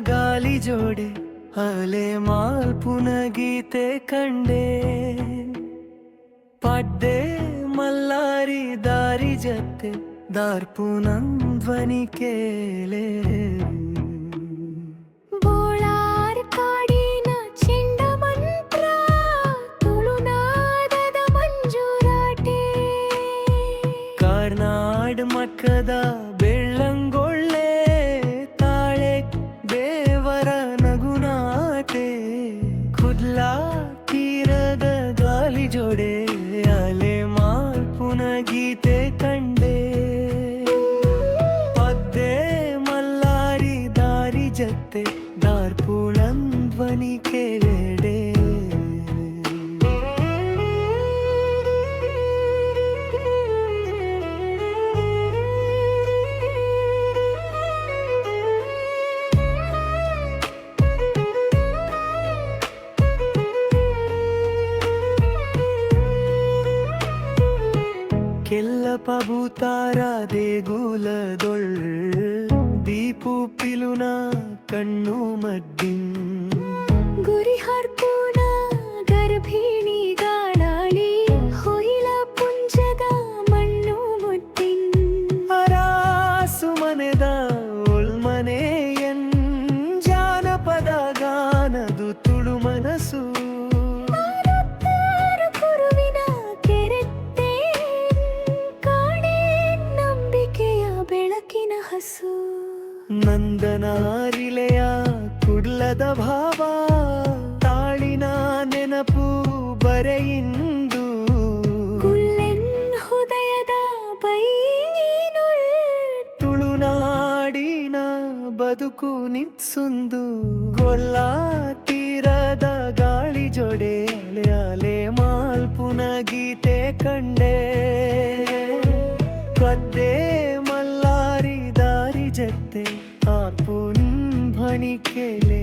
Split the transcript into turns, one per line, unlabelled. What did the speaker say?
ಗಾಳಿ ಜೋಡೆ ಅಲೆ ಮಾಲ್ಪುನ ಗೀತೆ ಕಂಡೆ ಪಡ್ಡೆ ಮಲ್ಲಾರಿ ದಾರಿ ಜತ್ತೆ ದಾರ್ಪುನಂ ಧ್ವನಿ ಕೇಳೆ
ಬೋಳಾರ್ ಕಾಡಿನ ಚೆಂಡ ಮಂತ್ರ ತುಳುನಾದದ ಮಂಜೂರಾಟೆ
ಕಾರ್ನಾಡ್ ಮಕ್ಕದ ಬೆಳ್ಳಂಗೊಳ್ಳೆ ತಾಳೆ ದೇವರ ನಗುನಾಟೆ ಕುದ್ಲಾ ತೀರದ ಗಾಲಿ ಜೋಡೆ ಅಲೆ ಮಾಲ್ಪುನ ಗೀತೆ ಕಂಡೆ ಪದ್ದೆ ಮಲ್ಲಾರಿ ದಾರಿ ಜತ್ತೆ ದಾರ್ಪುಳಂ ಧ್ವನಿ ಕೇಳೆಡೆ ಕೆಲ್ಲ ಪಬುತಾರ ದೇಗುಲದೊಳ್ ದೀಪು ಪಿಲುನ ಕಣ್ಣು ಮದ್ದಿಂ
ಗುರಿ ಹರ್ಪುನ ಗರ್ಭಿಣಿ ಗಾಳಾಳಿ ಹೊಯ್ಲ ಪುಂಜದ ಮಣ್ಣು ಮುಟ್ಟಿನ್
ಅರಾಸು ಮನೆದ ಉಳ್ಮನೆಯನ್ ಜಾನಪದ ಗಾನದು ತುಳು ಮನಸ್ಸು
ಮಾರುತ್ತಾರು ಕುರುವಿನ ಕೆರೆತ್ತೆ ಕಾಣೆ ನಂಬಿಕೆಯ ಬೆಳಕಿನ ಹಸು
ನಂದನಾರಿಲೆಯ ಕುಡ್ಲದ ಭಾವ ತಾಳಿನ ನೆನಪು ಬರೆಯಿಂದು
ಕುಲ್ಲೆನ್ ಹೃದಯದ ಬೈನುಳ್
ತುಳುನಾಡಿನ ಬದುಕು ನಿತ್ಸುಂದು ಗೊಲ್ಲ ತೀರದ ಗಾಳಿ ಜೋಡೆ ಅಲೆ ಅಲೆ ಮಾಲ್ಪುನ ಗೀತೆ ಕಂಡೆ ಪದ್ದೆ ಮಲ್ಲಾರಿ ದಾರಿ ಜತ್ತೆ ಆರ್ಪುನ್ ಧ್ವನಿ ಕೇಳೆ